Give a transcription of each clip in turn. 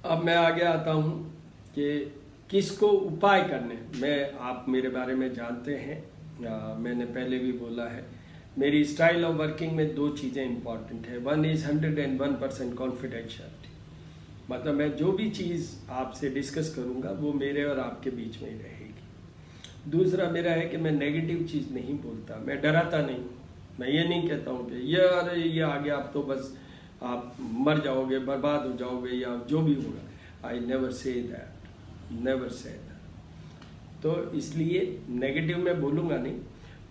अब मैं आगे आता हूँ कि किसको उपाय करने। आप मेरे बारे में जानते हैं, मैंने पहले भी बोला है, मेरी स्टाइल ऑफ वर्किंग में दो चीज़ें इंपॉर्टेंट है। वन इज़ 101% कॉन्फिडेंशियलिटी, मतलब मैं जो भी चीज़ आपसे डिस्कस करूँगा वो मेरे और आपके बीच में ही रहेगी। दूसरा मेरा है कि मैं नेगेटिव चीज़ नहीं बोलता, मैं डराता नहीं। मैं ये नहीं कहता हूँ कि ये अरे ये आ गया आप तो बस आप मर जाओगे, बर्बाद हो जाओगे या जो भी होगा। I never say that, never say that. तो इसलिए नेगेटिव मैं बोलूँगा नहीं।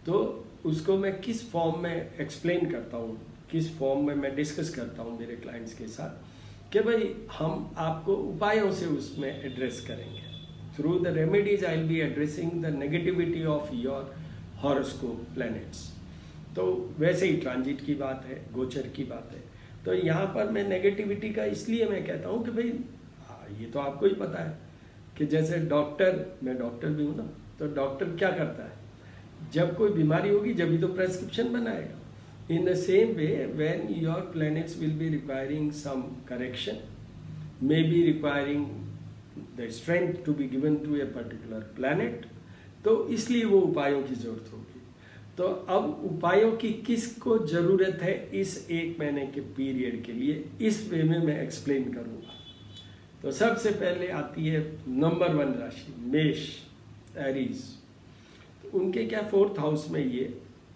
तो उसको मैं किस फॉर्म में एक्सप्लेन करता हूँ, किस फॉर्म में मैं डिस्कस करता हूँ मेरे क्लाइंट्स के साथ कि भाई हम आपको उपायों से उसमें एड्रेस करेंगे। Through the remedies I will be addressing the negativity of your horoscope planets. तो वैसे ही ट्रांजिट की बात है, गोचर की बात है। तो यहाँ पर मैं नेगेटिविटी का इसलिए मैं कहता हूँ कि भाई ये तो आपको ही पता है कि जैसे डॉक्टर, मैं डॉक्टर भी हूँ ना, तो डॉक्टर क्या करता है, जब कोई बीमारी होगी जब भी तो प्रेस्क्रिप्शन बनाएगा। In the same way when your planets will be requiring some correction, may be requiring the strength to be given to a particular planet, तो इसलिए वो उपायों की जरूरत होगी। तो अब उपायों की किसको जरूरत है इस 1 महीने के पीरियड के लिए, इस वे में मैं एक्सप्लेन करूंगा। तो सबसे पहले आती है नंबर 1 राशि मेष, एरीज। तो उनके क्या 4th हाउस में ये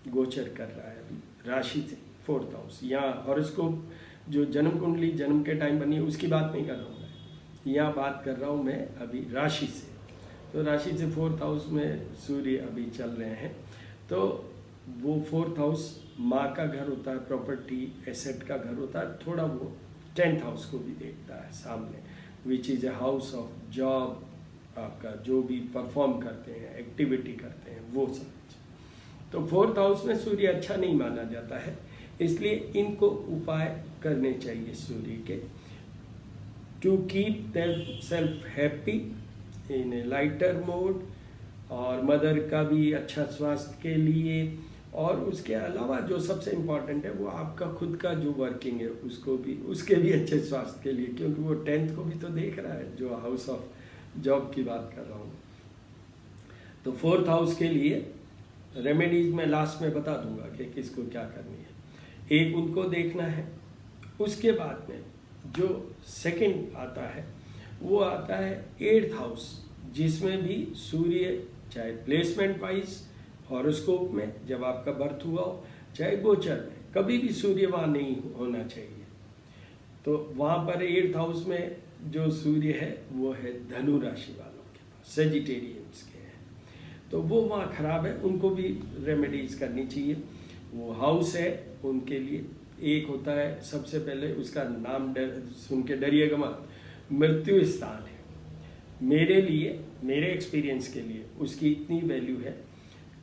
गोचर कर रहा है अभी, राशि से 4th हाउस। यहाँ हॉरोस्कोप जो जन्म कुंडली जन्म के टाइम बनी है उसकी बात नहीं कर रहा हूँ मैं, यहाँ बात कर रहा हूँ मैं अभी राशि से। तो राशि से 4th हाउस में सूर्य अभी चल रहे हैं। तो वो 4th हाउस माँ का घर होता है, प्रॉपर्टी एसेट का घर होता है, थोड़ा वो 10th हाउस को भी देखता है सामने, which is a house of job, आपका जो भी परफॉर्म करते हैं, एक्टिविटी करते हैं, वो सब। तो 4th हाउस में सूर्य अच्छा नहीं माना जाता है, इसलिए इनको उपाय करने चाहिए सूर्य के, to keep them self happy in a lighter mode, और मदर का भी अच्छा स्वास्थ्य के लिए। और उसके अलावा जो सबसे इम्पॉर्टेंट है वो आपका खुद का जो वर्किंग है उसको भी, उसके भी अच्छे स्वास्थ्य के लिए, क्योंकि वो 10th को भी तो देख रहा है, जो हाउस ऑफ जॉब की बात कर रहा हूँ। तो 4th हाउस के लिए रेमेडीज मैं लास्ट में बता दूंगा कि किसको क्या करनी है। एक उनको देखना है। उसके बाद में जो सेकंड आता है वो आता है 8th हाउस, जिसमें भी सूर्य चाहे प्लेसमेंट वाइज हॉरोस्कोप में जब आपका बर्थ हुआ हो, चाहे गोचर में, कभी भी सूर्य वहाँ नहीं होना चाहिए। तो वहाँ पर 8th हाउस में जो सूर्य है वो है धनु राशि वालों के पास, सेजिटेरियंस के हैं, तो वो वहाँ खराब है, उनको भी रेमेडीज करनी चाहिए। वो हाउस है उनके लिए, एक होता है सबसे पहले, उसका नाम सुन के डरिएगा मत, मृत्यु स्थान है। मेरे लिए, मेरे एक्सपीरियंस के लिए उसकी इतनी वैल्यू है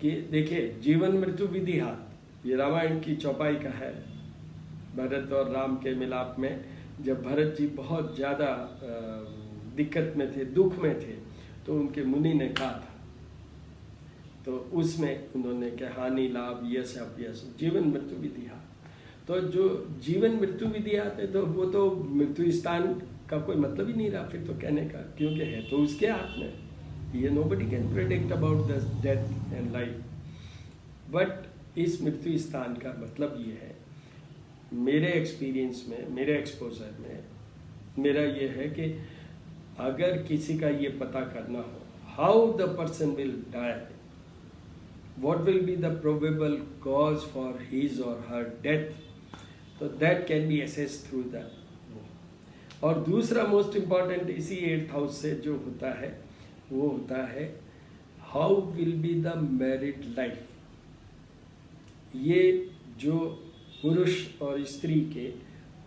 कि देखिए, जीवन मृत्यु विधि हाथ, ये रामायण की चौपाई का है। भरत और राम के मिलाप में जब भरत जी बहुत ज़्यादा दिक्कत में थे, दुख में थे, तो उनके मुनि ने कहा था, तो उसमें उन्होंने क्या, हानि लाभ यश अपयश जीवन मृत्यु विधि हाथ। तो जो जीवन मृत्यु विधि हाथ है, तो वो तो मृत्यु स्थान का कोई मतलब ही नहीं रहा फिर तो कहने का, क्योंकि है तो उसके हाथ में। ये nobody can predict about the death and life, but इस मृत्यु स्थान का मतलब ये है, मेरे एक्सपीरियंस में, मेरे एक्सपोजर में मेरा ये है कि अगर किसी का ये पता करना हो how the person will die, what will be the probable cause for his or her death, तो that can be assessed through the। और दूसरा मोस्ट इम्पॉर्टेंट इसी 8th हाउस से जो होता है वो होता है how will be the married life. ये जो पुरुष और स्त्री के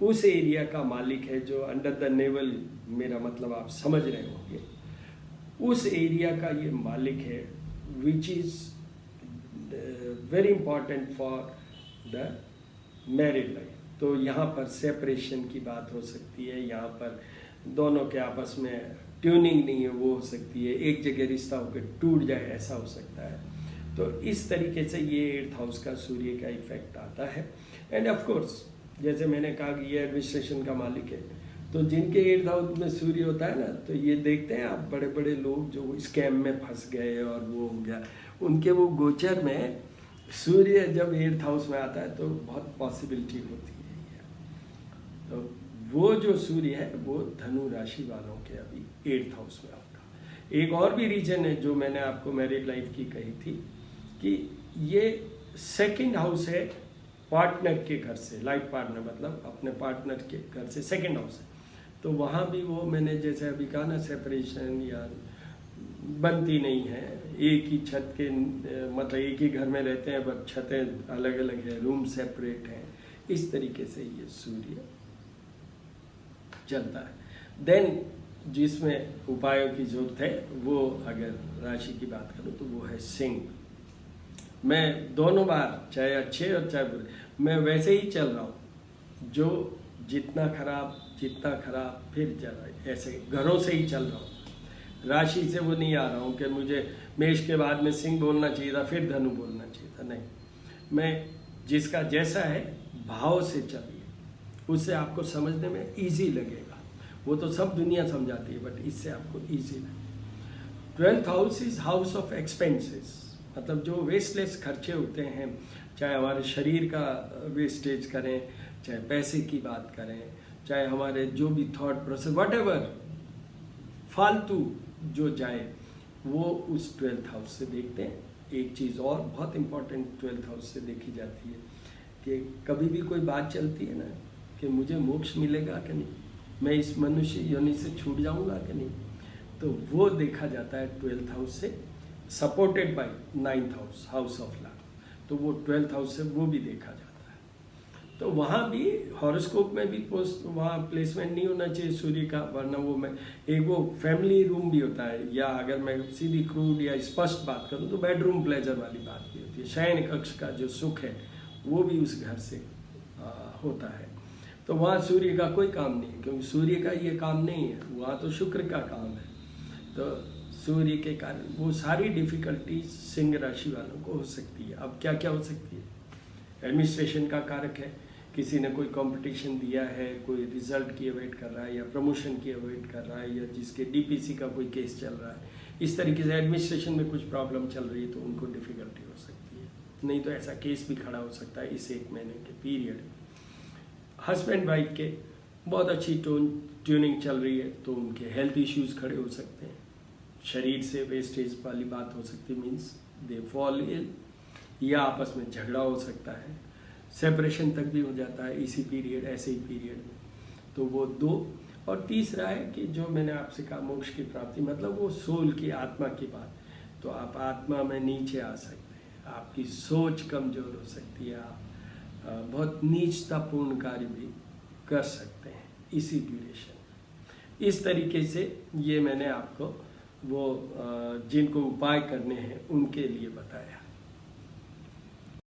उस एरिया का मालिक है जो अंडर द नेवल, मेरा मतलब आप समझ रहे होंगे, उस एरिया का ये मालिक है, which is very important for the married life. तो यहाँ पर सेपरेशन की बात हो सकती है, यहाँ पर दोनों के आपस में ट्यूनिंग नहीं है वो हो सकती है, एक जगह रिश्ता होकर टूट जाए ऐसा हो सकता है। तो इस तरीके से ये 8th हाउस का सूर्य का इफेक्ट आता है। एंड ऑफ कोर्स जैसे मैंने कहा कि ये एडमिनिस्ट्रेशन का मालिक है, तो जिनके 8th हाउस में सूर्य होता है ना, तो ये देखते हैं आप बड़े बड़े लोग जो स्कैम में फंस गए और वो हो गया, उनके वो गोचर में सूर्य जब 8th हाउस में आता है तो बहुत पॉसिबिलिटी होती है। तो वो जो सूर्य है वो धनु राशि वालों के अभी 8th हाउस में होगा। एक और भी रीजन है जो मैंने आपको मैरिड लाइफ की कही थी कि ये 2nd हाउस है पार्टनर के घर से, लाइफ पार्टनर मतलब अपने पार्टनर के घर से 2nd हाउस है। तो वहाँ भी वो मैंने जैसे अभी कहा ना, सेपरेशन या बनती नहीं है, एक ही छत के मतलब एक ही घर में रहते हैं बट छतें अलग अलग है, रूम सेपरेट हैं, इस तरीके से ये सूर्य चलता है। देन जिसमें उपायों की जरूरत है वो अगर राशि की बात करूं तो वो है सिंह। मैं दोनों बार, चाहे अच्छे और चाहे बुरे, मैं वैसे ही चल रहा हूँ जो जितना खराब फिर चल रहा है, ऐसे घरों से ही चल रहा हूँ। राशि से वो नहीं आ रहा हूँ कि मुझे मेष के बाद में सिंह बोलना चाहिए था फिर धनु बोलना चाहिए था, नहीं। मैं जिसका जैसा है भाव से चलिए, उससे आपको समझने में इजी लगेगा। वो तो सब दुनिया समझाती है बट इससे आपको इजी लगेगा। 12th house is house of expenses, मतलब जो वेस्टलेस खर्चे होते हैं, चाहे हमारे शरीर का वेस्टेज करें, चाहे पैसे की बात करें, चाहे हमारे जो भी थॉट प्रोसेस व्हाटएवर फालतू जो जाए, वो उस 12th हाउस से देखते हैं। एक चीज़ और बहुत इंपॉर्टेंट 12th हाउस से देखी जाती है कि कभी भी कोई बात चलती है ना कि मुझे मोक्ष मिलेगा कि नहीं, मैं इस मनुष्य योनि से छूट जाऊंगा कि नहीं, तो वो देखा जाता है 12th हाउस से, supported by 9th house, house of love. तो वो 12th हाउस से वो भी देखा जाता है। तो वहाँ भी हॉरोस्कोप में भी पोस्ट वहाँ प्लेसमेंट नहीं होना चाहिए सूर्य का, वरना वो मैं एक वो फैमिली रूम भी होता है, या अगर मैं सीधी क्रूड या स्पष्ट बात करूँ तो बेडरूम प्लेजर वाली बात भी होती है। शयन कक्ष का जो सुख है वो भी उस घर से होता है। तो वहाँ सूर्य का कोई काम नहीं है, क्योंकि सूर्य का ये काम नहीं है, वहाँ तो शुक्र का काम है। तो सूर्य के कारण वो सारी डिफिकल्टीज सिंह राशि वालों को हो सकती है। अब क्या क्या हो सकती है? एडमिनिस्ट्रेशन का कारक है, किसी ने कोई कंपटीशन दिया है, कोई रिजल्ट की अवेट कर रहा है या प्रमोशन की अवेट कर रहा है, या जिसके डीपीसी का कोई केस चल रहा है, इस तरीके से एडमिनिस्ट्रेशन में कुछ प्रॉब्लम चल रही है तो उनको डिफिकल्टी हो सकती है। नहीं तो ऐसा केस भी खड़ा हो सकता है इस 1 महीने के पीरियड में। हस्बैंड वाइफ के बहुत अच्छी ट्यूनिंग चल रही है तो उनके हेल्थ इश्यूज खड़े हो सकते हैं, शरीर से वेस्टेज वाली बात हो सकती है, मीन्स दे फॉल इल, या आपस में झगड़ा हो सकता है, सेपरेशन तक भी हो जाता है इसी पीरियड, ऐसे ही पीरियड में। तो वो 2, और तीसरा है कि जो मैंने आपसे कहा मोक्ष की प्राप्ति, मतलब वो सोल की, आत्मा की बात। तो आप आत्मा में नीचे आ सकते हैं, आपकी सोच कमजोर हो सकती है, आप बहुत नीचतापूर्ण कार्य भी कर सकते हैं इसी ड्यूरेशन। इस तरीके से ये मैंने आपको वो जिनको उपाय करने हैं उनके लिए बताया।